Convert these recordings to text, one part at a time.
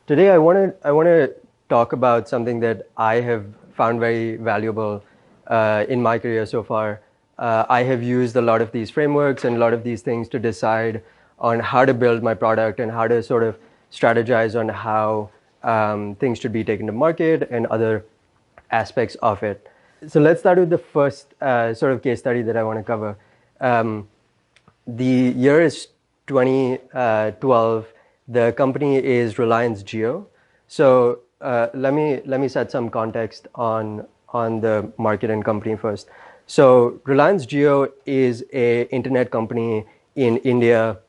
Today, I want to talk about something that I have found very valuable in my career so far. I have used a lot of these frameworks and a lot of these things to decide on how to build my product and how to sort of strategize on how things should be taken to market and other aspects of it. So let's start with the first sort of case study that I want to cover. The year is 2012. The company is Reliance Jio. So let me set some context on the market and company first. So Reliance Jio is a internet company in India.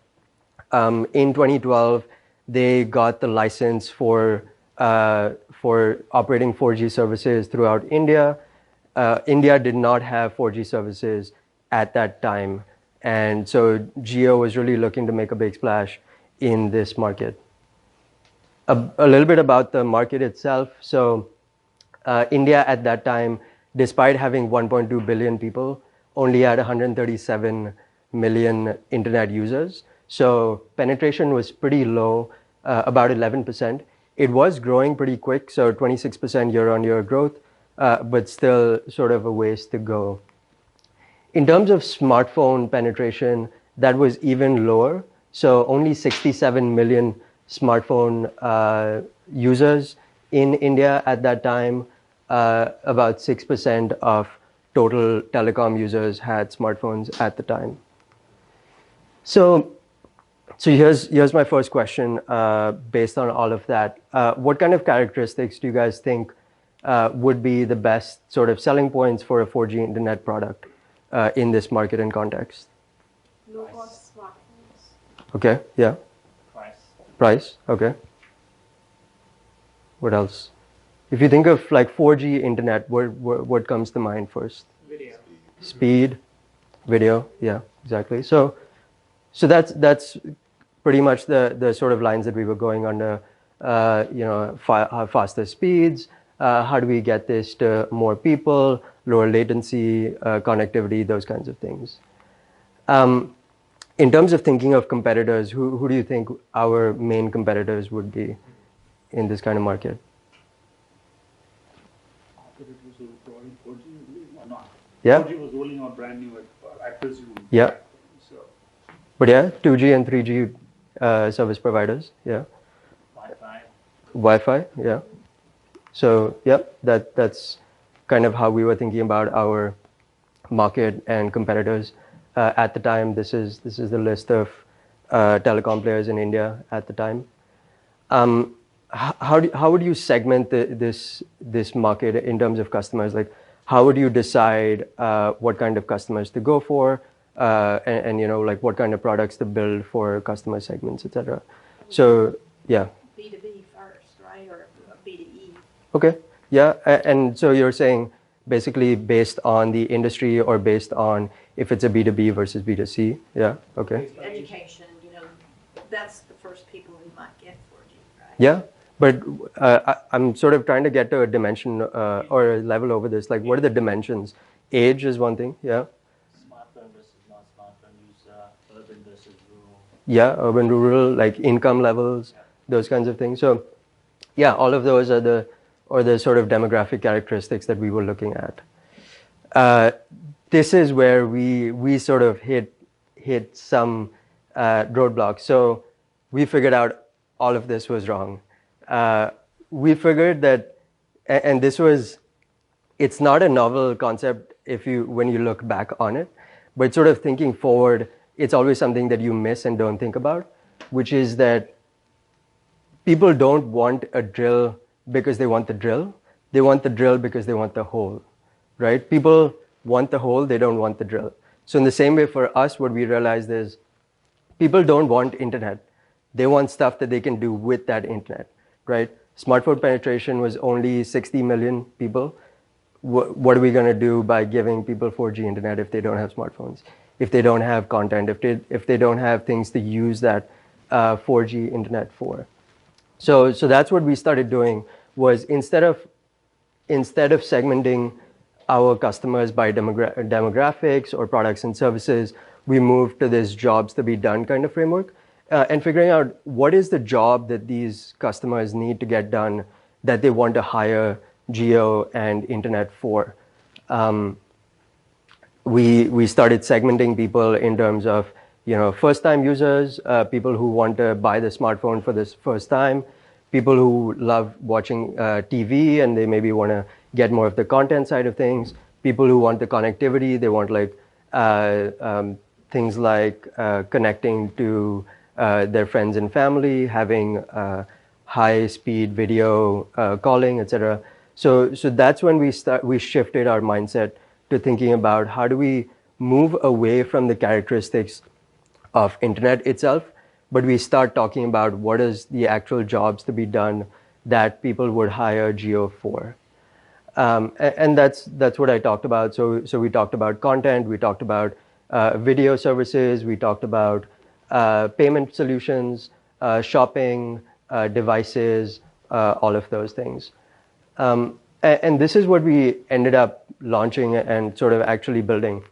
In 2012, they got the license for operating 4G services throughout India. India did not have 4G services at that time. And so Jio was really looking to make a big splash in this market. A little bit about the market itself. So India at that time, despite having 1.2 billion people, only had 137 million internet users. So penetration was pretty low, about 11%. It was growing pretty quick, so 26% year-on-year growth, but still sort of a ways to go. In terms of smartphone penetration, that was even lower. So only 67 million smartphone users in India at that time. About 6% of total telecom users had smartphones at the time. So here's my first question based on all of that. What kind of characteristics do you guys think would be the best sort of selling points for a 4G internet product in this market and context? Low-cost smartphones. Okay, yeah. Price, okay. What else? If you think of like 4G internet, what comes to mind first? Video. Speed, video, yeah, exactly. So that's pretty much the sort of lines that we were going under. Faster speeds. How do we get this to more people? Lower latency, connectivity, those kinds of things. In terms of thinking of competitors, who do you think our main competitors would be in this kind of market? Competitors who were providing 4G or not? Yeah. 4G was rolling out brand new, I presume. Yeah. So. But yeah, 2G and 3G service providers, yeah. Wi-Fi, yeah. So yeah, that's kind of how we were thinking about our market and competitors at the time. This is the list of telecom players in India at the time. How would you segment this market in terms of customers? Like, how would you decide what kind of customers to go for, and like what kind of products to build for customer segments, etc. So yeah. B2B first, right, or B2E? Okay. Yeah, and so you're saying basically based on the industry or based on if it's a B2B versus B2C. Yeah. Okay. Education, that's the first people we might get 4G, right? Yeah. But I'm sort of trying to get to a dimension or a level over this. Like, what are the dimensions? Age is one thing, yeah. Smartphone versus not smartphone use, urban versus rural. Yeah, urban, rural, like income levels, those kinds of things. So, yeah, all of those are the sort of demographic characteristics that we were looking at. This is where we sort of hit some roadblocks. So we figured out all of this was wrong. We figured that, and it's not a novel concept when you look back on it, but sort of thinking forward, it's always something that you miss and don't think about, which is that people don't want a drill because they want the drill. They want the drill because they want the hole, right? People want the hole, they don't want the drill. So in the same way for us, what we realized is people don't want internet. They want stuff that they can do with that internet, right? Smartphone penetration was only 60 million people. What are we going to do by giving people 4G internet if they don't have smartphones, if they don't have content, if they don't have things to use that 4G internet for? So that's what we started doing, was instead of segmenting our customers by demographics or products and services, we moved to this jobs to be done kind of framework. and figuring out what is the job that these customers need to get done that they want to hire geo and internet for. We started segmenting people in terms of, first-time users, people who want to buy the smartphone for the first time, people who love watching TV and they maybe want to get more of the content side of things, people who want the connectivity, they want like things like connecting to their friends and family, having high-speed video calling, etc. So that's when we shifted our mindset to thinking about how do we move away from the characteristics of internet itself, but we start talking about what is the actual jobs to be done that people would hire geo for. And that's what I talked about. So we talked about content, we talked about video services, we talked about payment solutions, shopping, devices, all of those things. And this is what we ended up launching and sort of actually building.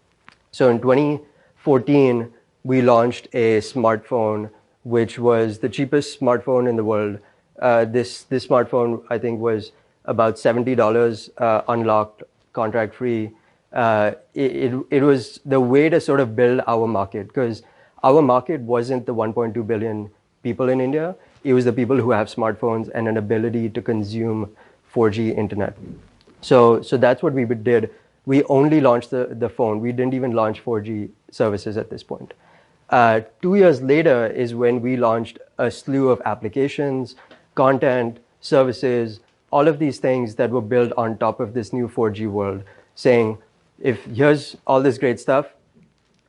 So in 2014, we launched a smartphone, which was the cheapest smartphone in the world. This smartphone, I think, was about $70 unlocked, contract free. It was the way to sort of build our market, because our market wasn't the 1.2 billion people in India. It was the people who have smartphones and an ability to consume 4G internet. So that's what we did. We only launched the phone. We didn't even launch 4G services at this point. 2 years later is when we launched a slew of applications, content, services, all of these things that were built on top of this new 4G world, saying, if here's all this great stuff,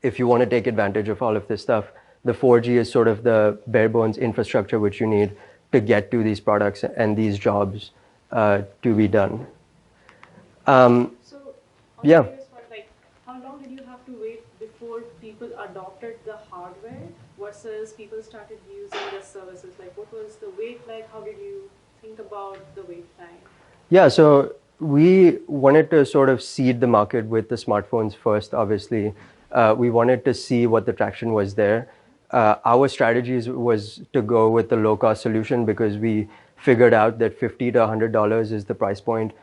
if you want to take advantage of all of this stuff, the 4G is sort of the bare bones infrastructure which you need to get to these products and these jobs to be done. So, on Yeah. the previous part, like, how long did you have to wait before people adopted the hardware versus people started using the services? Like, what was the wait like? How did you think about the wait time? Yeah, so we wanted to sort of seed the market with the smartphones first, obviously. We wanted to see what the traction was there. Our strategies was to go with the low-cost solution because we figured out that $50 to $100 is the price point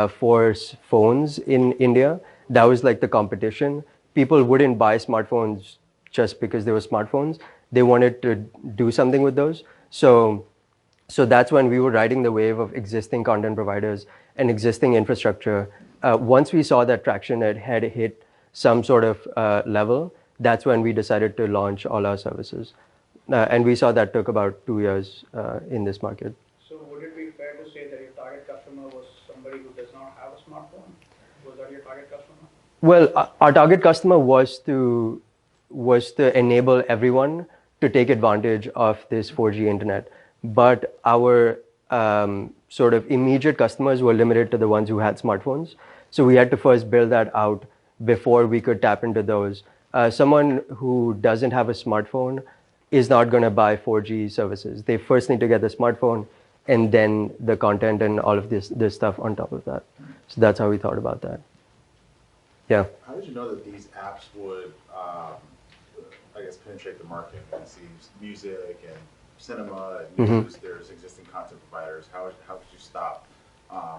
for phones in India. That was like the competition. People wouldn't buy smartphones just because they were smartphones. They wanted to do something with those. So that's when we were riding the wave of existing content providers and existing infrastructure. Once we saw that traction had hit some sort of level, that's when we decided to launch all our services. And we saw that took about 2 years in this market. So would it be fair to say that your target customer was somebody who does not have a smartphone? Was that your target customer? Well, our target customer was to enable everyone to take advantage of this 4G internet. But our sort of immediate customers were limited to the ones who had smartphones. So we had to first build that out before we could tap into those. Someone who doesn't have a smartphone is not going to buy 4G services. They first need to get the smartphone and then the content and all of this stuff on top of that. So that's how we thought about that. Yeah. How did you know that these apps would, I guess, penetrate the market? It seems music and cinema and news, there's existing content providers. How could you stop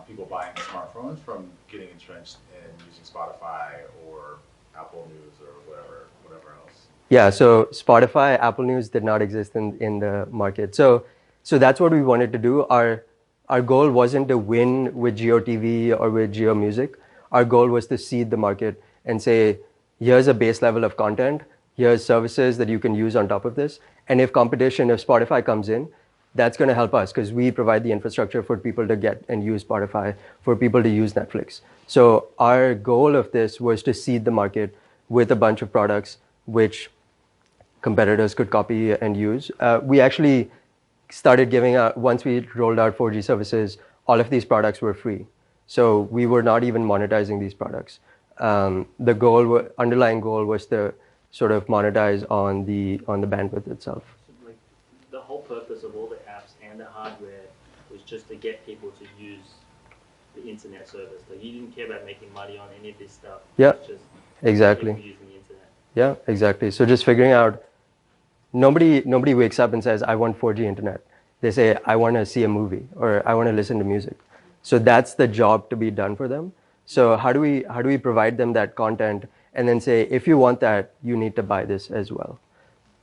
people buying smartphones from getting entrenched in using Spotify or Apple News or whatever else? Yeah, so Spotify, Apple News did not exist in the market. So that's what we wanted to do. Our goal wasn't to win with GeoTV or with Geo Music. Our goal was to seed the market and say, here's a base level of content, here's services that you can use on top of this. And if Spotify comes in, that's going to help us because we provide the infrastructure for people to get and use Spotify, for people to use Netflix. So our goal of this was to seed the market with a bunch of products which competitors could copy and use. We actually started giving out, once we rolled out 4G services, all of these products were free. So we were not even monetizing these products. The underlying goal was to sort of monetize on the bandwidth itself. So, like, the whole purpose of all the apps and the hardware was just to get people to use the internet service. Like, you didn't care about making money on any of this stuff. Yeah, It's just exactly. people using the internet. Yeah, exactly. So just figuring out nobody wakes up and says, I want 4G internet. They say, I want to see a movie or I want to listen to music. So that's the job to be done for them. So how do we provide them that content and then say, if you want that, you need to buy this as well.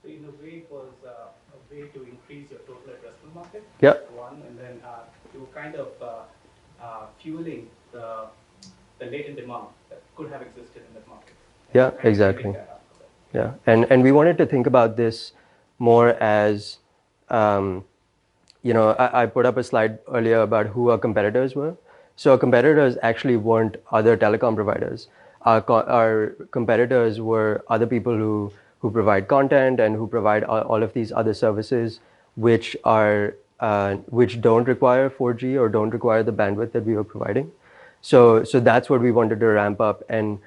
So in a way, it was a way to increase your total addressable market. Yeah. One, and then to kind of fueling the latent demand that could have existed in that market. Yeah, Kind of exactly. giving that up. Yeah, and we wanted to think about this more as, I put up a slide earlier about who our competitors were. So our competitors actually weren't other telecom providers. Our competitors were other people who provide content and who provide all of these other services, which don't require 4G or don't require the bandwidth that we were providing. So that's what we wanted to ramp up and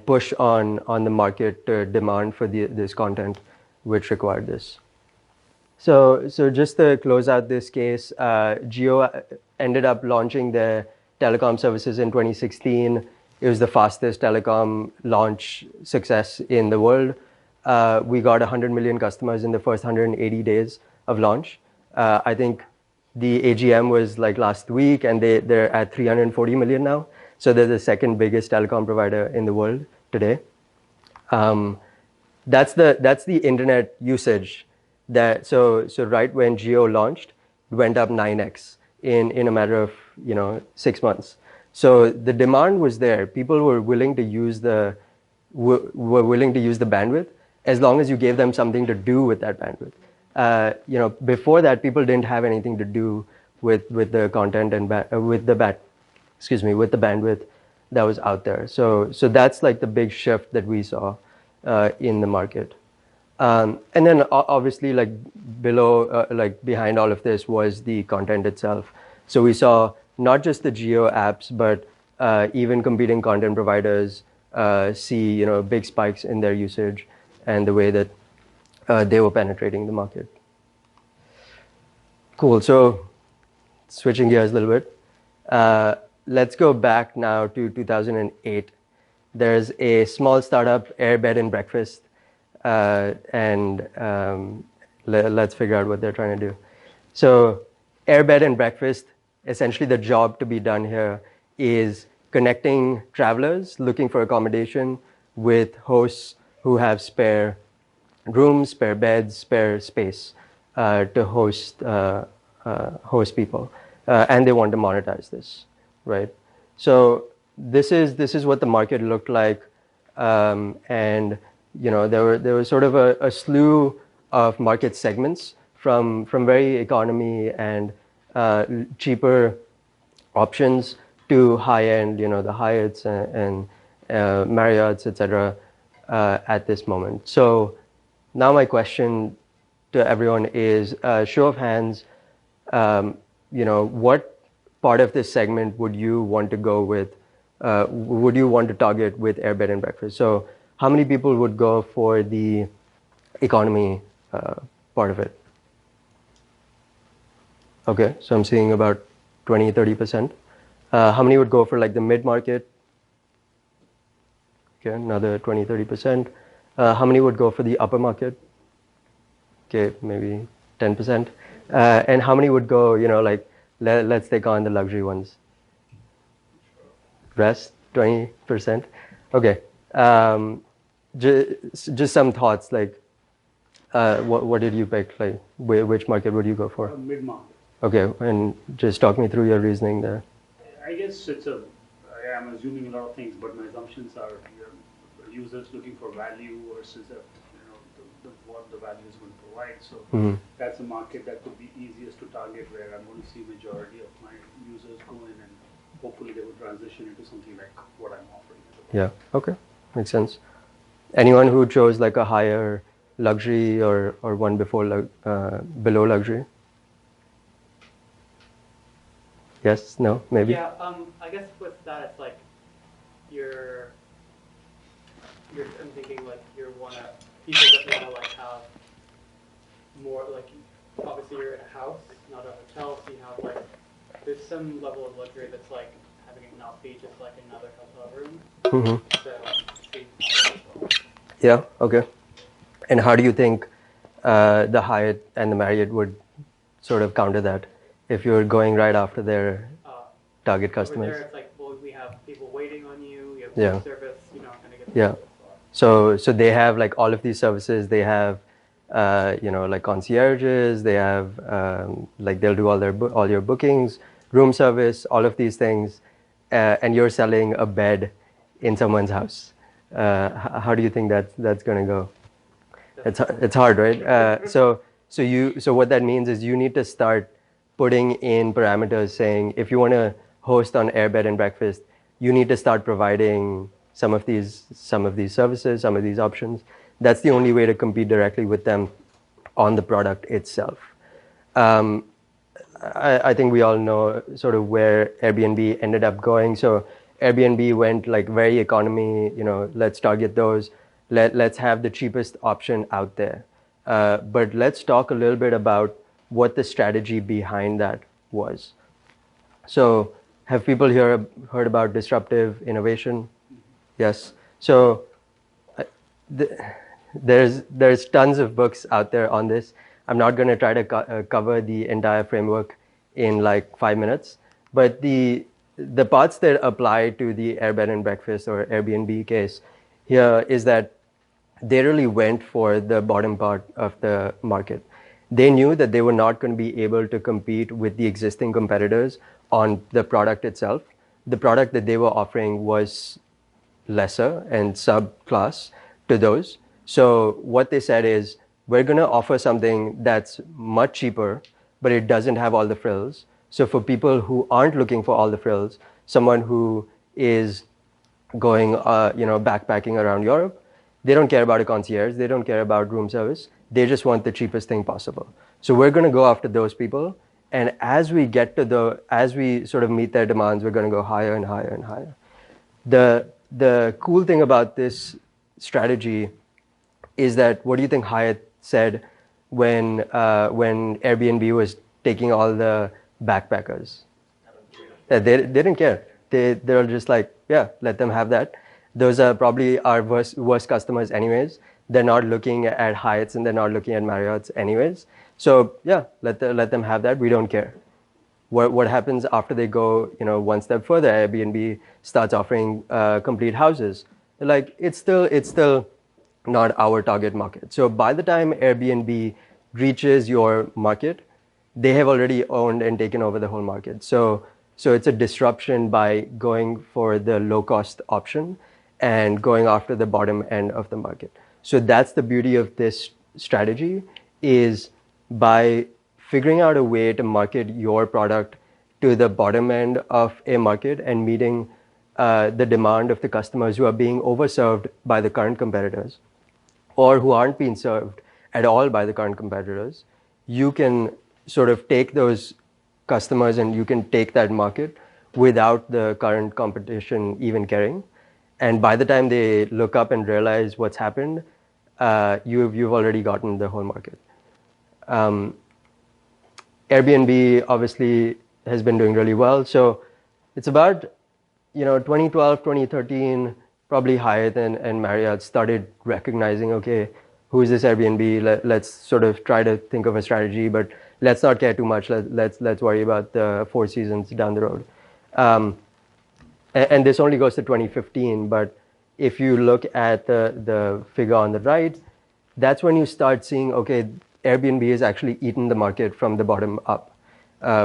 push on the market demand for this content, which required this. So just to close out this case, Jio ended up launching their telecom services in 2016. It was the fastest telecom launch success in the world. We got 100 million customers in the first 180 days of launch. I think the AGM was like last week, and they're at 340 million now. So they're the second biggest telecom provider in the world today. That's the internet usage. So right when Jio launched, it went up 9x in a matter of 6 months. So the demand was there. People were willing to use the bandwidth as long as you gave them something to do with that bandwidth. Before that, people didn't have anything to do with the content and with the bandwidth that was out there. So that's like the big shift that we saw in the market. And then obviously, like behind all of this was the content itself. So we saw not just the Geo apps, but even competing content providers see big spikes in their usage and the way that they were penetrating the market. Cool. So switching gears a little bit, let's go back now to 2008. There's a small startup, AirBNB, and let's figure out what they're trying to do. So AirBNB, essentially the job to be done here is connecting travelers looking for accommodation with hosts who have spare rooms, spare beds, spare space to host people, and they want to monetize this, right? So this is what the market looked like, and there was sort of a slew of market segments from very economy and cheaper options to high end, the Hyatts and Marriotts, etc. At this moment. So now my question to everyone is, show of hands, what part of this segment would you want to go with? Would you want to target with AirBNB? So how many people would go for the economy part of it? Okay, so I'm seeing about 20-30%. How many would go for like the mid-market? Okay, another 20-30%. How many would go for the upper market? Okay, maybe 10%. And how many would go, let's take on the luxury ones? Rest, 20%. Okay. Just some thoughts, like what did you pick? Like which market would you go for? Mid-market. Okay, and just talk me through your reasoning there. I guess I'm assuming a lot of things, but my assumptions are users looking for value versus what the value is going to provide. So that's a market that could be easiest to target, where I'm going to see majority of my users go in, and hopefully they will transition into something like what I'm offering. Yeah, okay, makes sense. Anyone who chose like a higher luxury or one before below luxury? Yes, no, maybe? Yeah, I guess with that, it's like I'm thinking like people that wanna like have more, like obviously you're in a house, not a hotel, so you have like there's some level of luxury that's like having it not be just like another hotel room. Mm-hmm. So Yeah, okay. And how do you think the Hyatt and the Marriott would sort of counter that if you're going right after their target Over customers. there, it's like, well, we have people waiting on you. You have Yeah. food service. You're not going to get. Yeah. So they have like all of these services. They have, like concierges. They have like they'll do all your bookings, room service, all of these things, and you're selling a bed in someone's house. How do you think that's going to go? It's hard, right? So what that means is you need to start putting in parameters saying if you want to host on Air Bed and Breakfast, you need to start providing some of these services, some of these options. That's the only way to compete directly with them on the product itself. I think we all know sort of where Airbnb ended up going. So Airbnb went like very economy, let's target those. Let's have the cheapest option out there. But let's talk a little bit about what the strategy behind that was. So have people here heard about disruptive innovation? Yes. So there's tons of books out there on this. I'm not going to try to cover the entire framework in like 5 minutes, but the parts that apply to the Air Bed and Breakfast or Airbnb case here is that they really went for the bottom part of the market. They knew that they were not going to be able to compete with the existing competitors on the product itself. The product that they were offering was lesser and subclass to those. So what they said is, we're going to offer something that's much cheaper, but it doesn't have all the frills. So for people who aren't looking for all the frills, someone who is going, backpacking around Europe, they don't care about a concierge. They don't care about room service. They just want the cheapest thing possible. So we're going to go after those people. And as we sort of meet their demands, we're going to go higher and higher and higher. The cool thing about this strategy is that, what do you think Hyatt said when Airbnb was taking all the backpackers? They didn't care. They were just like, yeah, let them have that. Those are probably our worst customers anyways. They're not looking at Hyatts and they're not looking at Marriotts anyways. So yeah, let them have that. We don't care. What happens after they go, one step further? Airbnb starts offering complete houses. Like it's still not our target market. So by the time Airbnb reaches your market, they have already owned and taken over the whole market. So it's a disruption by going for the low cost option and going after the bottom end of the market. So that's the beauty of this strategy, is by figuring out a way to market your product to the bottom end of a market and meeting the demand of the customers who are being overserved by the current competitors, or who aren't being served at all by the current competitors. You can sort of take those customers and you can take that market without the current competition even caring. And by the time they look up and realize what's happened, you've already gotten the whole market. Airbnb obviously has been doing really well. So it's about 2012, 2013, probably Hyatt and Marriott started recognizing, okay, who is this Airbnb? Let's sort of try to think of a strategy, but let's not care too much. Let's worry about the Four Seasons down the road. And this only goes to 2015, but if you look at the figure on the right, that's when you start seeing, okay, Airbnb has actually eaten the market from the bottom up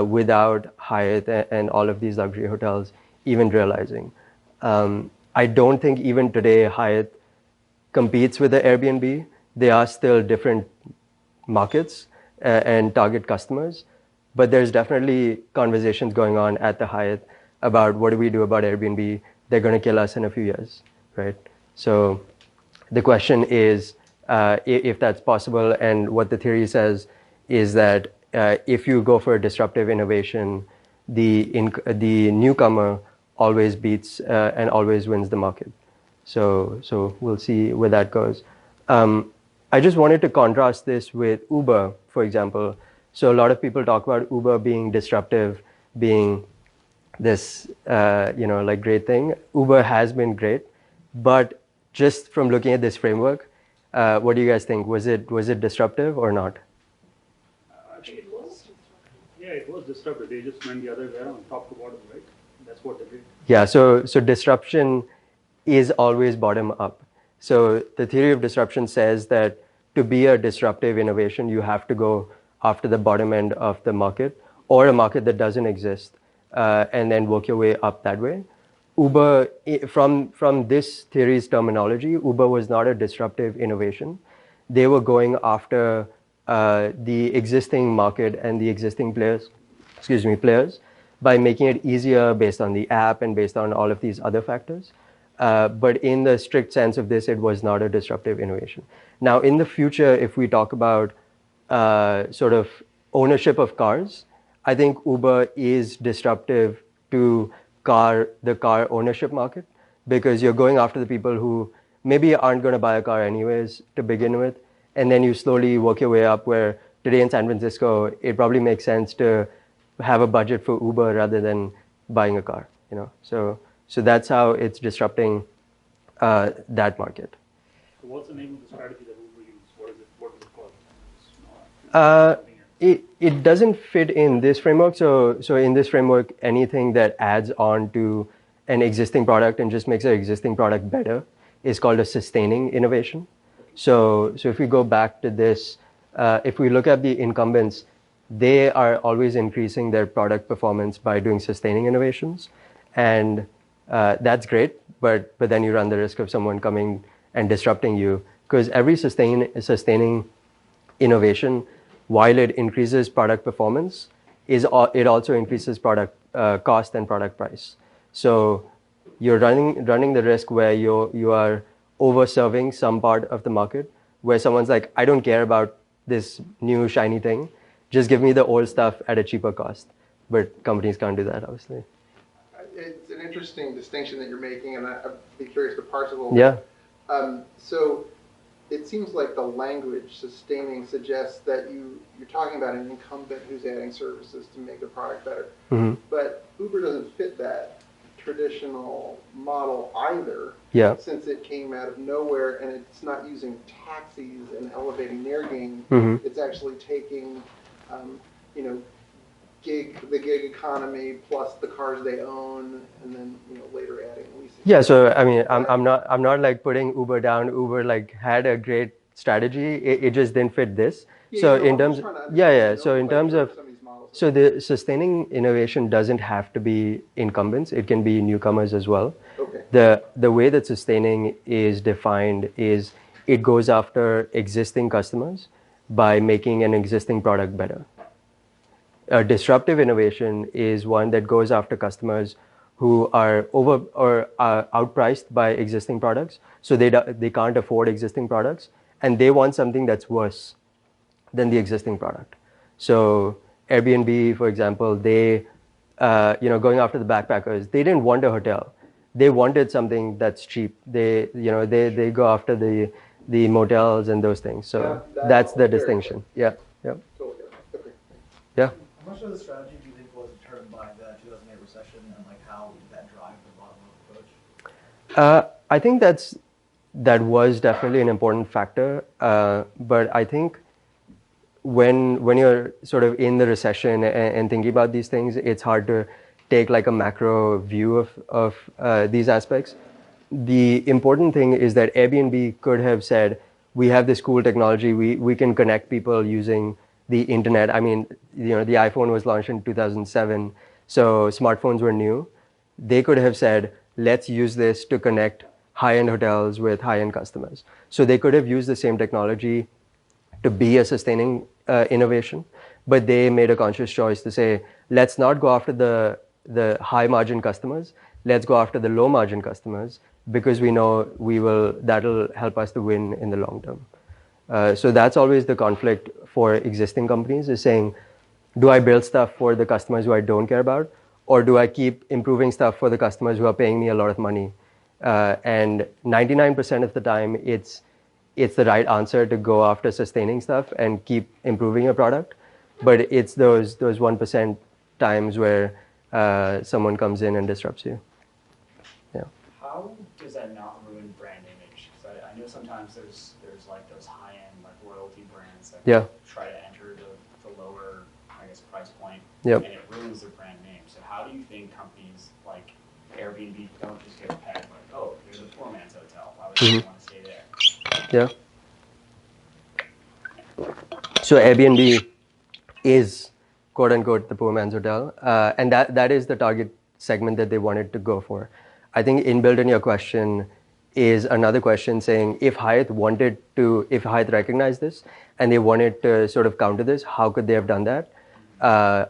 without Hyatt and all of these luxury hotels even realizing. I don't think even today Hyatt competes with the Airbnb. They are still different markets and target customers, but there's definitely conversations going on at the Hyatt about what do we do about Airbnb? They're going to kill us in a few years, right? So the question is if that's possible, and what the theory says is that if you go for a disruptive innovation, the newcomer always beats and always wins the market. So we'll see where that goes. I just wanted to contrast this with Uber, for example. So a lot of people talk about Uber being disruptive, being this like great thing. Uber has been great, but just from looking at this framework, What do you guys think? Was it disruptive or not? I think it was. Yeah, it was disruptive. They just went the other way around, top to bottom, right? That's what they did. Yeah, so disruption is always bottom up. So the theory of disruption says that to be a disruptive innovation, you have to go after the bottom end of the market or a market that doesn't exist, and then work your way up that way. Uber, from this theory's terminology, Uber was not a disruptive innovation. They were going after the existing market and the existing players, by making it easier based on the app and based on all of these other factors. But in the strict sense of this, it was not a disruptive innovation. Now, in the future, if we talk about sort of ownership of cars, I think Uber is disruptive to the car ownership market, because you're going after the people who maybe aren't going to buy a car anyways to begin with, and then you slowly work your way up, where today in San Francisco, it probably makes sense to have a budget for Uber rather than buying a car, you know. So that's how it's disrupting that market. So what's the name of the strategy that Uber used? What is it called? It's not- It doesn't fit in this framework. So in this framework, anything that adds on to an existing product and just makes an existing product better is called a sustaining innovation. So if we go back to this, if we look at the incumbents, they are always increasing their product performance by doing sustaining innovations, and that's great. But then you run the risk of someone coming and disrupting you, because every sustaining innovation, while it increases product performance, it also increases product cost and product price. So you're running the risk where you are over-serving some part of the market, where someone's like, I don't care about this new shiny thing, just give me the old stuff at a cheaper cost. But companies can't do that, obviously. It's an interesting distinction that you're making, and I'd be curious to parse it a little Yeah. bit. So it seems like the language sustaining suggests that you're talking about an incumbent who's adding services to make the product better. Mm-hmm. But Uber doesn't fit that traditional model either, Yeah. since it came out of nowhere, and it's not using taxis and elevating their game. Mm-hmm. It's actually taking, the gig economy plus the cars they own, and then later adding leasing. Yeah, so I mean, I'm not like putting Uber down. Uber like had a great strategy. It just didn't fit this. So in terms, So in terms of, so the sustaining innovation doesn't have to be incumbents. It can be newcomers as well. Okay. The way that sustaining is defined is it goes after existing customers by making an existing product better. A disruptive innovation is one that goes after customers who are outpriced by existing products, so they can't afford existing products, and they want something that's worse than the existing product. So Airbnb, for example, they going after the backpackers, they didn't want a hotel. They wanted something that's cheap. They go after the motels and those things. So that's the distinction. Yeah. Yeah. Totally. Okay. Yeah. How much of the strategy do you think was determined by the 2008 recession, and like how did that drive the bottom-up approach? I think that was definitely an important factor, but I think when you're sort of in the recession and thinking about these things, it's hard to take like a macro view of these aspects. The important thing is that Airbnb could have said, we have this cool technology, we can connect people using the internet. I mean, the iPhone was launched in 2007, so smartphones were new. They could have said, let's use this to connect high-end hotels with high-end customers. So they could have used the same technology to be a sustaining innovation, but they made a conscious choice to say, let's not go after the high-margin customers, let's go after the low-margin customers, because we know that'll help us to win in the long term. So that's always the conflict for existing companies, is saying, do I build stuff for the customers who I don't care about, or do I keep improving stuff for the customers who are paying me a lot of money? And 99% of the time, it's the right answer to go after sustaining stuff and keep improving your product. But it's those 1% times where someone comes in and disrupts you. Yeah. How does that not ruin brand image? Because I know sometimes there's like those high-end like royalty brands that Yeah. try to enter the lower, I guess, price point, Yep. and it ruins their brand name. So how do you think companies like Airbnb don't just get pegged like, oh, there's a poor man's hotel, why would you want to stay there? Yeah. So Airbnb is quote unquote the poor man's hotel, and that is the target segment that they wanted to go for. I think inbuilt in your question is another question saying if Hyatt recognized this and they wanted to sort of counter this, how could they have done that?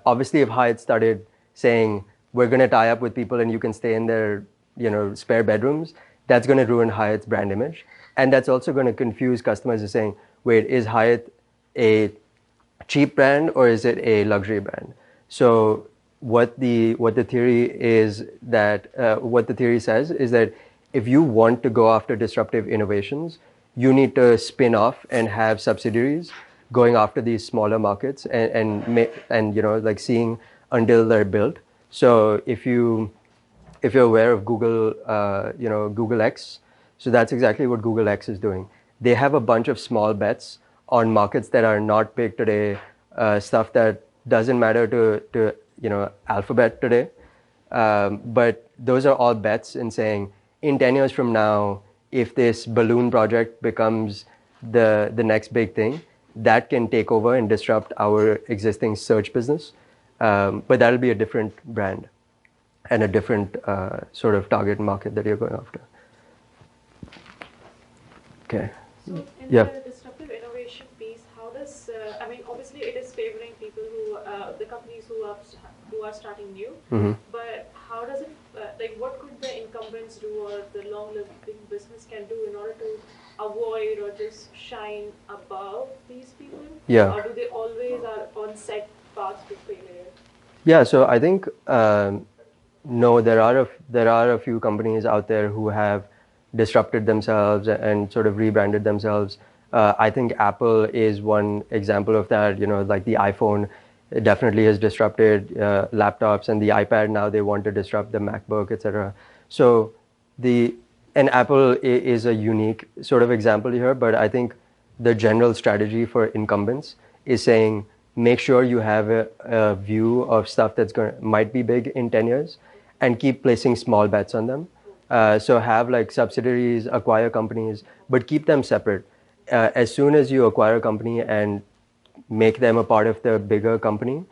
Obviously, if Hyatt started saying we're going to tie up with people and you can stay in their spare bedrooms, that's going to ruin Hyatt's brand image, and that's also going to confuse customers as saying, wait, is Hyatt a cheap brand or is it a luxury brand? So what the theory says is that if you want to go after disruptive innovations, you need to spin off and have subsidiaries going after these smaller markets and like seeing until they're built. So if you're aware of Google, Google X, so that's exactly what Google X is doing. They have a bunch of small bets on markets that are not big today, stuff that doesn't matter to Alphabet today. But those are all bets in saying, in 10 years from now, if this balloon project becomes the next big thing, that can take over and disrupt our existing search business. But that'll be a different brand and a different sort of target market that you're going after. Okay. So in Yeah. the disruptive innovation piece, how does obviously it is favoring people the companies who are starting new, but how does it what could the incumbents do or the long-living business can do in order to avoid or just shine above these people? Yeah. Or do they always are on set paths to failure? Yeah, so I think no, there are a few companies out there who have disrupted themselves and sort of rebranded themselves. I think Apple is one example of that. Like the iPhone definitely has disrupted laptops, and the iPad now they want to disrupt the MacBook, etc. So and Apple is a unique sort of example here, but I think the general strategy for incumbents is saying make sure you have a view of stuff that's might be big in 10 years and keep placing small bets on them. So have like subsidiaries, acquire companies, but keep them separate. As soon as you acquire a company and make them a part of the bigger company,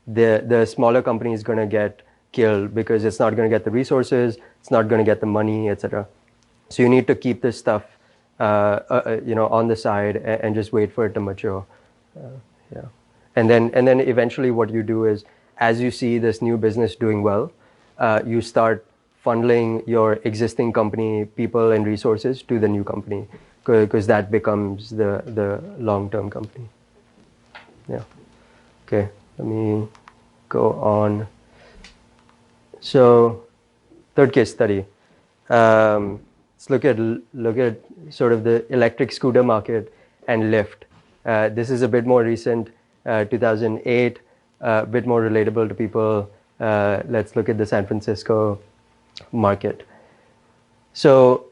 the smaller company is going to get killed because it's not going to get the resources, it's not going to get the money, etc. So you need to keep this stuff, on the side and just wait for it to mature. Yeah, and then eventually what you do is, as you see this new business doing well, you start funneling your existing company people and resources to the new company because that becomes the long-term company. Yeah. Okay. Let me go on. So, third case study. Let's look at sort of the electric scooter market and Lyft. This is a bit more recent, 2008, a bit more relatable to people. Let's look at the San Francisco market. So,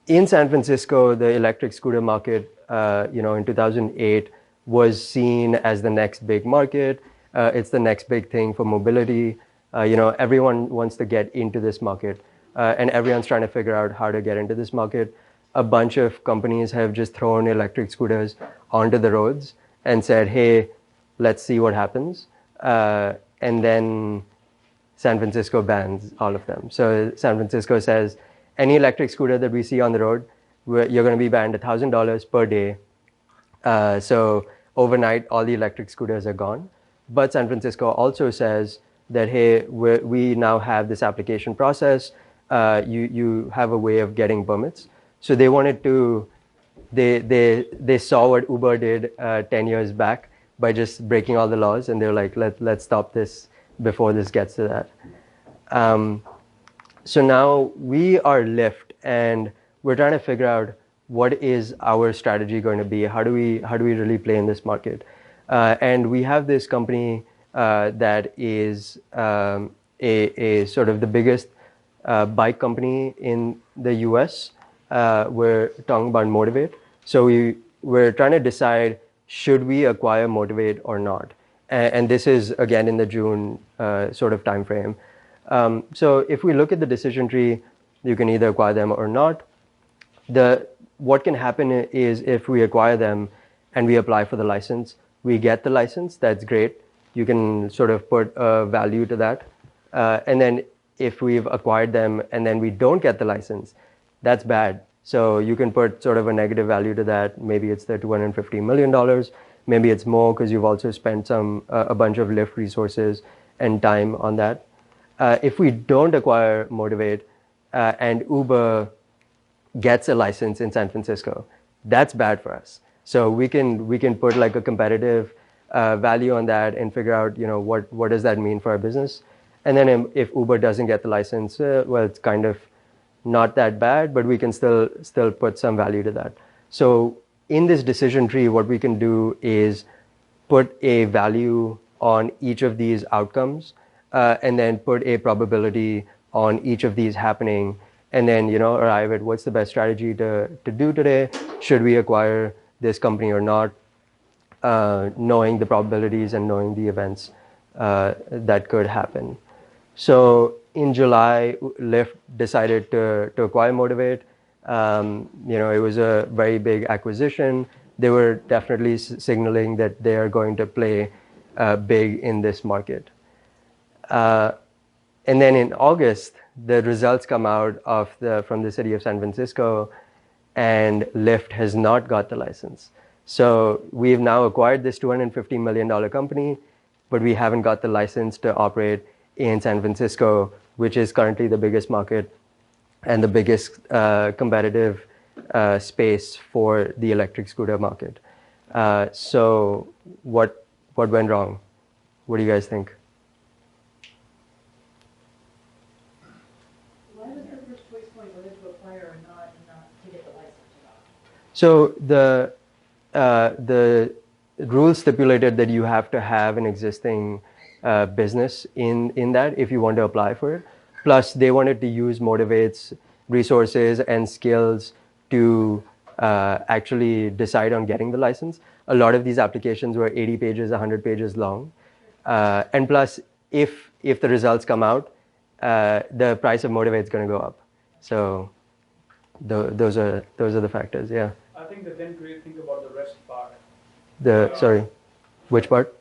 in San Francisco, the electric scooter market, in 2008 was seen as the next big market. It's the next big thing for mobility. Everyone wants to get into this market, and everyone's trying to figure out how to get into this market. A bunch of companies have just thrown electric scooters onto the roads and said, hey, let's see what happens. And then San Francisco bans all of them. So San Francisco says, any electric scooter that we see on the road, you're going to be banned $1,000 per day. So overnight, all the electric scooters are gone. But San Francisco also says that, hey, we now have this application process. You have a way of getting permits. So they wanted to, they saw what Uber did 10 years back by just breaking all the laws. And they were like, let's stop this before this gets to that. So now we are Lyft, and we're trying to figure out what is our strategy going to be. How do we really play in this market? And we have this company that is a sort of the biggest bike company in the US. We're talking about Motivate. So we're trying to decide, should we acquire Motivate or not? And this is again in the June sort of time frame. So if we look at the decision tree, you can either acquire them or not. What can happen is if we acquire them and we apply for the license, we get the license, that's great. You can sort of put a value to that. And then if we've acquired them and then we don't get the license, that's bad. So you can put sort of a negative value to that. Maybe it's the $250 million. Maybe it's more because you've also spent a bunch of Lyft resources and time on that. If we don't acquire Motivate and Uber gets a license in San Francisco, that's bad for us. So we can put like a competitive value on that and figure out, what does that mean for our business? And then if Uber doesn't get the license, well, it's kind of not that bad, but we can still put some value to that. So in this decision tree, what we can do is put a value on each of these outcomes, and then put a probability on each of these happening, and then arrive at what's the best strategy to do today. Should we acquire this company or not? Knowing the probabilities and knowing the events that could happen. So in July, Lyft decided to acquire Motivate. It was a very big acquisition. They were definitely signaling that they are going to play big in this market. And then in August, the results come out from the city of San Francisco, and Lyft has not got the license. So we've now acquired this $250 million company, but we haven't got the license to operate in San Francisco, which is currently the biggest market and the biggest competitive space for the electric scooter market. So what went wrong? What do you guys think? Why was the first choice point whether to acquire or not to get the license or not? So the rules stipulated that you have to have an existing business in that if you want to apply for it. Plus, they wanted to use Motivate's resources and skills to actually decide on getting the license. A lot of these applications were 80 pages, 100 pages long. And plus, if the results come out, the price of Motivate is going to go up. So those are the factors. Yeah. I think they didn't really think about the risk part. Sorry, which part?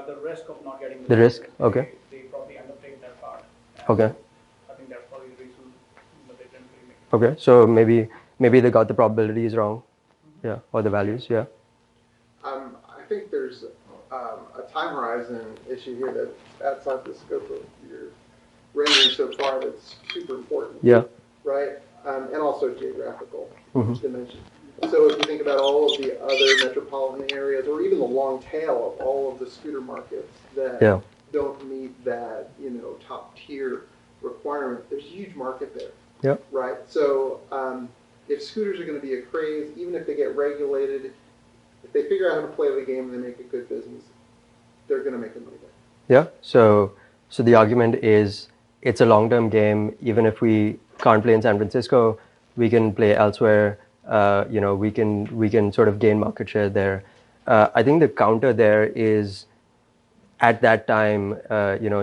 The risk of not getting The risk. Okay. They probably underplayed that part. Okay. I think that's probably the reason that they didn't really make it. Okay. So maybe they got the probabilities wrong. Yeah. Or the values. Yeah. I think there's a time horizon issue here that's outside the scope of your rendering so far that's super important. Yeah. Right? And also geographical dimension. So if you think about all of the other metropolitan areas, or even the long tail of all of the scooter markets that don't meet that, top tier requirement, there's a huge market there. Yeah. Right? So if scooters are going to be a craze, even if they get regulated, if they figure out how to play the game and they make a good business, they're going to make the money back. Yeah. So the argument is it's a long-term game. Even if we can't play in San Francisco, we can play elsewhere. We can sort of gain market share there. I think the counter there is, at that time,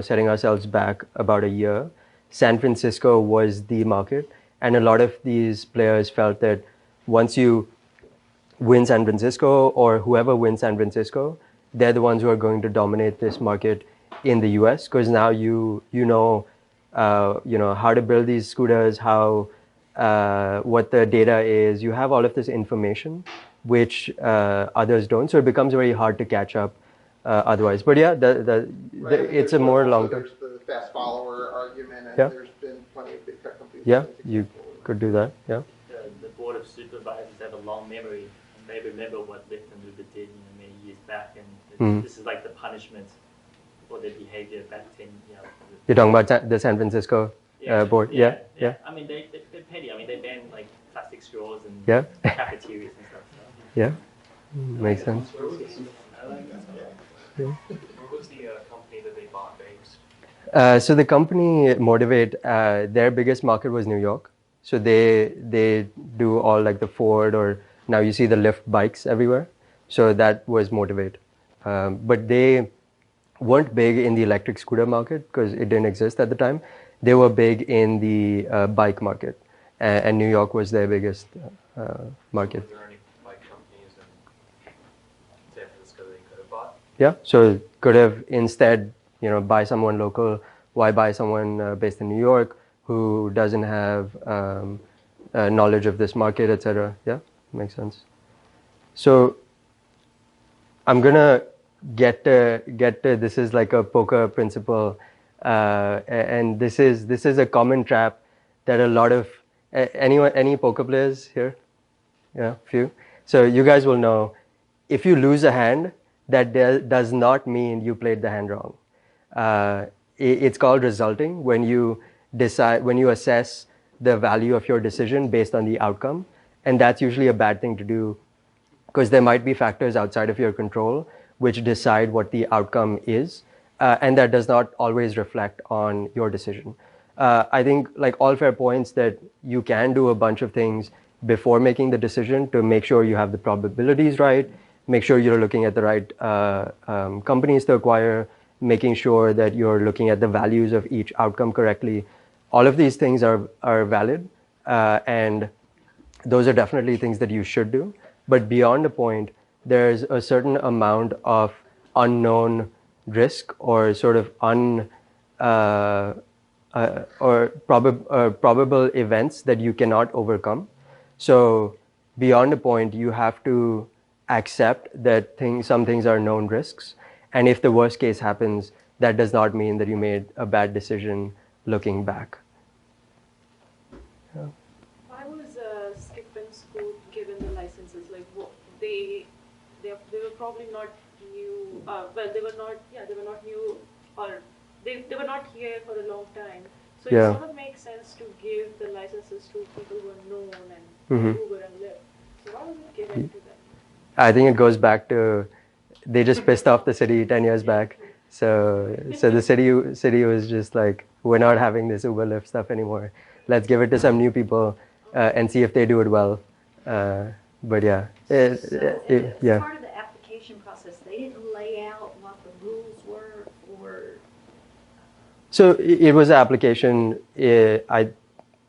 setting ourselves back about a year, San Francisco was the market, and a lot of these players felt that once you win San Francisco, or whoever wins San Francisco, they're the ones who are going to dominate this market in the US, because now you know how to build these scooters, what the data is. You have all of this information, which others don't. So it becomes very hard to catch up otherwise. But yeah, it's a more long-term. There's the fast follower argument, and there's been plenty of big tech companies. Yeah, you could do that. Yeah. The board of supervisors have a long memory, and they remember what Lyft and Uber did many years back, and this is like the punishment for their behavior back 10. You're talking about the San Francisco board. Yeah. I mean, they're petty. I mean, they ban like plastic straws and Yeah. cafeterias and stuff. So. Yeah. Makes sense. Where was the company that they bought based? So the company Motivate, their biggest market was New York. So they do all like the Ford or now you see the Lyft bikes everywhere. So that was Motivate. But they weren't big in the electric scooter market because it didn't exist at the time. They were big in the bike market, and New York was their biggest market. Was there any bike companies in San Francisco that you could have bought? Yeah, so could have instead, buy someone local. Why buy someone based in New York who doesn't have knowledge of this market, etc. Yeah, makes sense. So I'm gonna get to this is like a poker principle, and this is a common trap that a lot of any poker players here, yeah, few. So you guys will know, if you lose a hand, that does not mean you played the hand wrong. It's called resulting when you assess the value of your decision based on the outcome, and that's usually a bad thing to do, because there might be factors outside of your control which decide what the outcome is, and that does not always reflect on your decision. I think, like, all fair points that you can do a bunch of things before making the decision to make sure you have the probabilities right, make sure you're looking at the right companies to acquire, making sure that you're looking at the values of each outcome correctly. All of these things are valid, and those are definitely things that you should do. But beyond a point, there's a certain amount of unknown risk or sort of probable events that you cannot overcome. So beyond a point, you have to accept that some things are known risks. And if the worst case happens, that does not mean that you made a bad decision looking back. Yeah. Why was Skip and Scoot given the licenses? Like, they were probably not new. They were not new, or they were not here for a long time. So it sort of makes sense to give the licenses to people who are known and Uber and Lyft. So why was it given to them? I think it goes back to, they just pissed off the city 10 years back. So the city was just like, we're not having this Uber Lyft stuff anymore. Let's give it to some new people and see if they do it well. But yeah. As part of the application process, they didn't lay out what the rules were for. So it was an application. I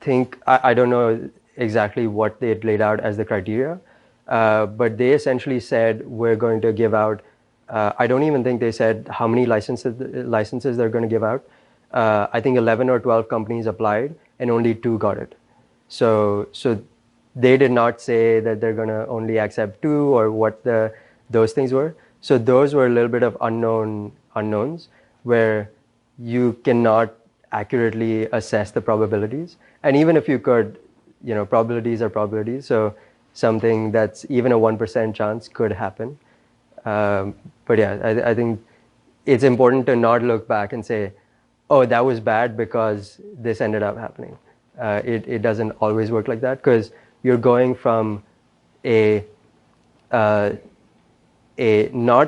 think, I don't know exactly what they had laid out as the criteria, but they essentially said, we're going to give out, I don't even think they said how many licenses they're going to give out. I think 11 or 12 companies applied and only 2 got it. So they did not say that they're going to only accept 2 or what those things were. So those were a little bit of unknowns where you cannot accurately assess the probabilities. And even if you could, probabilities are probabilities. So something that's even a 1% chance could happen. But yeah, I think it's important to not look back and say, oh, that was bad because this ended up happening. It doesn't always work like that, because you're going from not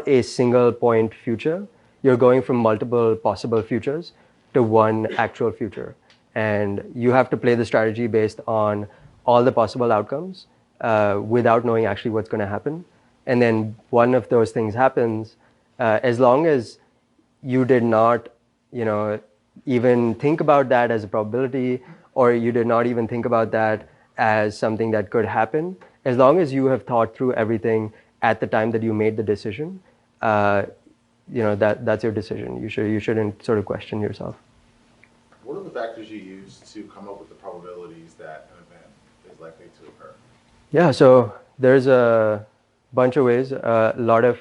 a single point future. You're going from multiple possible futures to one actual future. And you have to play the strategy based on all the possible outcomes without knowing actually what's going to happen. And then one of those things happens, as long as you did not, even think about that as a probability, or you did not even think about that as something that could happen, as long as you have thought through everything at the time that you made the decision, that's your decision. You shouldn't sort of question yourself. What are the factors you use to come up with the probabilities that an event is likely to occur? Yeah, so there's a bunch of ways. A lot of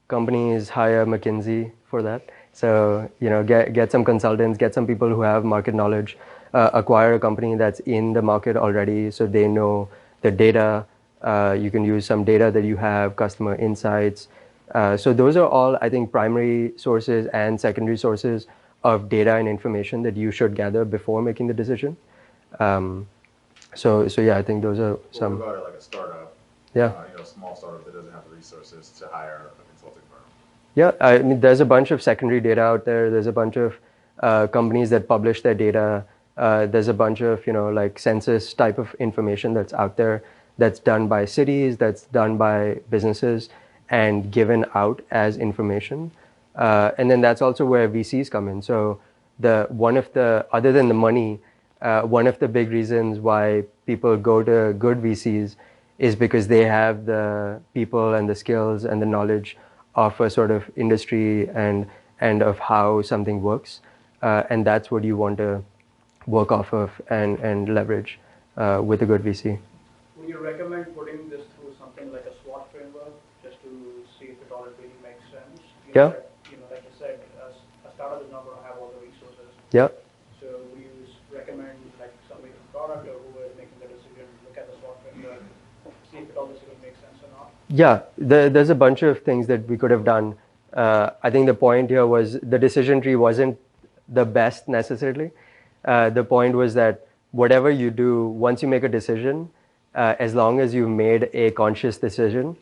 companies hire McKinsey for that. So, get some consultants, get some people who have market knowledge, acquire a company that's in the market already so they know the data. You can use some data that you have, customer insights. So those are all, I think, primary sources and secondary sources of data and information that you should gather before making the decision. So yeah, I think those are some. What about like a startup? Yeah. A small startup that doesn't have the resources to hire a consulting firm. Yeah, I mean, there's a bunch of secondary data out there. There's a bunch of companies that publish their data. There's a bunch of like census type of information that's out there that's done by cities, that's done by businesses, and given out as information. And then that's also where VCs come in. So other than the money, one of the big reasons why people go to good VCs is because they have the people and the skills and the knowledge of a sort of industry and of how something works. And that's what you want to work off of and leverage with a good VC. Would you recommend putting this through something like a SWOT framework just to see if it all really makes sense? Yeah. Like you said, a startup is not going to have all the resources. Yeah. So would you recommend like somebody from product or who is making the decision look at the SWOT framework, see if it all really makes sense or not? Yeah, there's a bunch of things that we could have done. I think the point here was the decision tree wasn't the best necessarily. The point was that whatever you do, once you make a decision, as long as you made a conscious decision,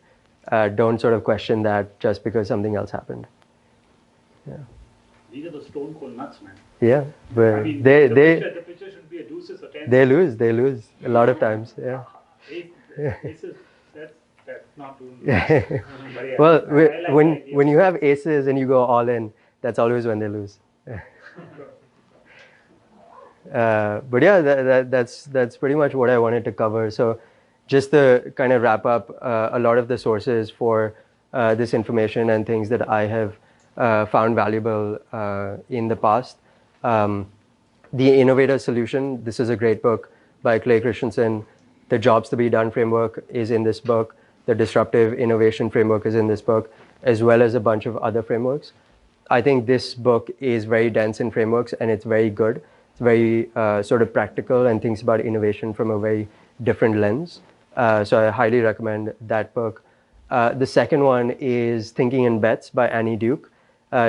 don't sort of question that just because something else happened. Yeah. These are the stone cold nuts, man. Yeah, but I mean, the picture should be a deuces or tens. they lose a lot of times. Yeah. Aces, that's not doing. Yeah. Yeah, Well, I like when you have aces and you go all in, that's always when they lose. But yeah, that's pretty much what I wanted to cover. So just to kind of wrap up, a lot of the sources for this information and things that I have found valuable in the past. The Innovator Solution, this is a great book by Clay Christensen. The Jobs to be Done framework is in this book. The Disruptive Innovation framework is in this book, as well as a bunch of other frameworks. I think this book is very dense in frameworks and it's very good. It's very sort of practical and thinks about innovation from a very different lens. So I highly recommend that book. The second one is Thinking in Bets by Annie Duke.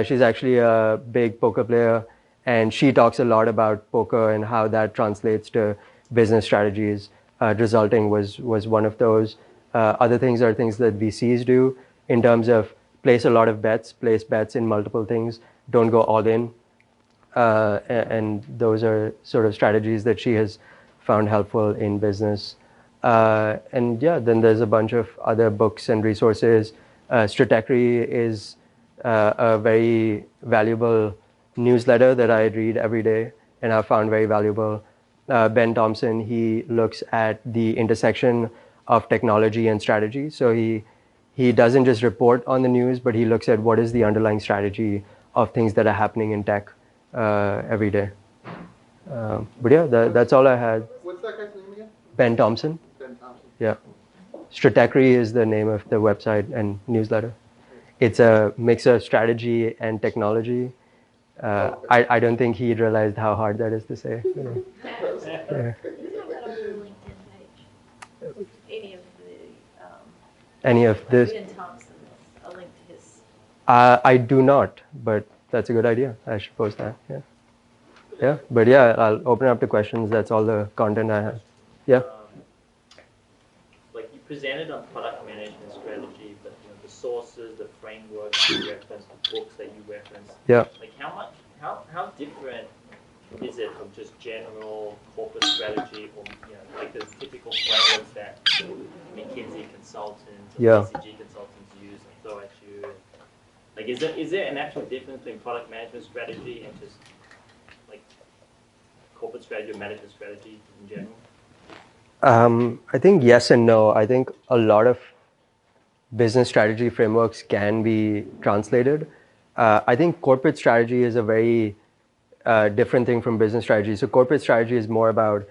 She's actually a big poker player, and she talks a lot about poker and how that translates to business strategies. Resulting was one of those. Other things are things that VCs do in terms of place a lot of bets, place bets in multiple things, don't go all in. And those are sort of strategies that she has found helpful in business. And yeah, then there's a bunch of other books and resources. Stratechery is a very valuable newsletter that I read every day and I found very valuable. Ben Thompson, he looks at the intersection of technology and strategy. So he doesn't just report on the news, but he looks at what is the underlying strategy of things that are happening in tech every day. But yeah, that's all I had. What's that guy's name again? Ben Thompson. Ben Thompson. Yeah. Stratechery is the name of the website and newsletter. It's a mix of strategy and technology. I don't think he realized how hard that is to say. Yeah. Who's got a LinkedIn page? Any of this? Ben Thompson, a link to his. I do not, but that's a good idea. I should post that. Yeah. Yeah. But yeah, I'll open up to questions. That's all the content I have. Yeah. Like you presented on product management strategy, but the sources, the frameworks you referenced, the books that you referenced. Yeah. Like how different is it from just general corporate strategy, or like the typical frameworks that McKinsey consultants or BCG consultants use and throw at you? Like, is there an actual difference between product management strategy and just like corporate strategy or management strategy in general? I think yes and no. I think a lot of business strategy frameworks can be translated. I think corporate strategy is a very different thing from business strategy. So corporate strategy is more about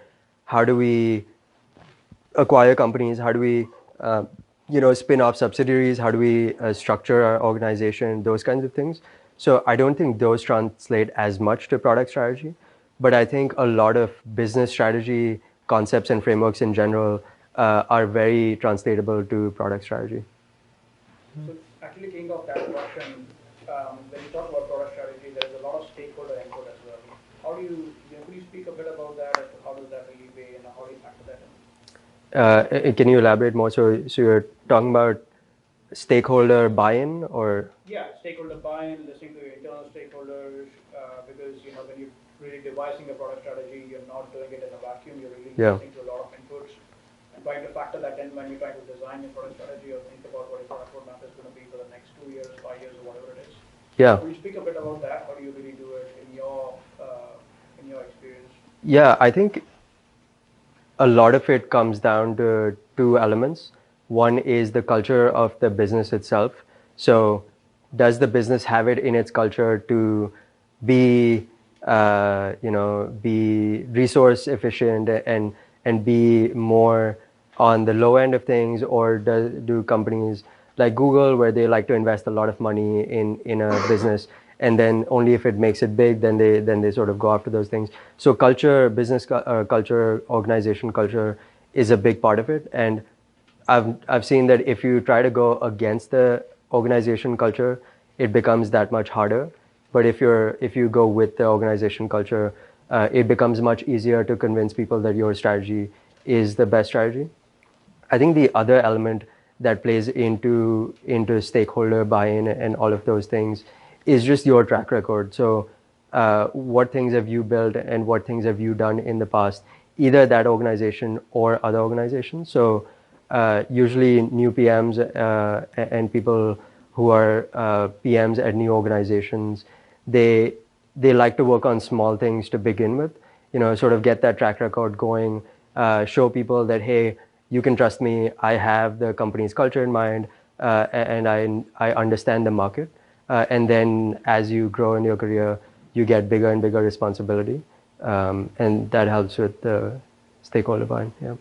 how do we acquire companies, how do we spin off subsidiaries, how do we structure our organization, those kinds of things. So I don't think those translate as much to product strategy, but I think a lot of business strategy concepts and frameworks in general are very translatable to product strategy. So actually kicking off that question, when you talk about product strategy, there's a lot of stakeholder input as well. How do you, could you speak a bit about that, as to how does that really weigh and how do you factor that in? Can you elaborate more? So you're talking about stakeholder buy-in or? Yeah, stakeholder buy-in, listening to your internal stakeholders, because when you're really devising a product strategy, you're not doing it in a vacuum, you're really listening to a lot of inputs and trying to factor factor that in when you're trying to design your product strategy or think about what your product roadmap is going to be for the next 2 years, 5 years, or whatever it is? Yeah. Could you speak a bit about that? How do you really do it in your experience? Yeah, I think a lot of it comes down to two elements. One is the culture of the business itself. So, does the business have it in its culture to be, be resource efficient and be more on the low end of things, or do companies like Google, where they like to invest a lot of money in a business, and then only if it makes it big, then they sort of go after those things. So culture, business culture, organization culture is a big part of it. And I've seen that if you try to go against the organization culture, it becomes that much harder. But if you go with the organization culture, it becomes much easier to convince people that your strategy is the best strategy. I think the other element that plays into stakeholder buy-in and all of those things is just your track record. So what things have you built and what things have you done in the past, either that organization or other organizations. So usually new PMs and people who are PMs at new organizations, they like to work on small things to begin with, sort of get that track record going, show people that, hey, you can trust me, I have the company's culture in mind, and I understand the market. And then as you grow in your career, you get bigger and bigger responsibility. And that helps with the stakeholder buy-in. Yeah.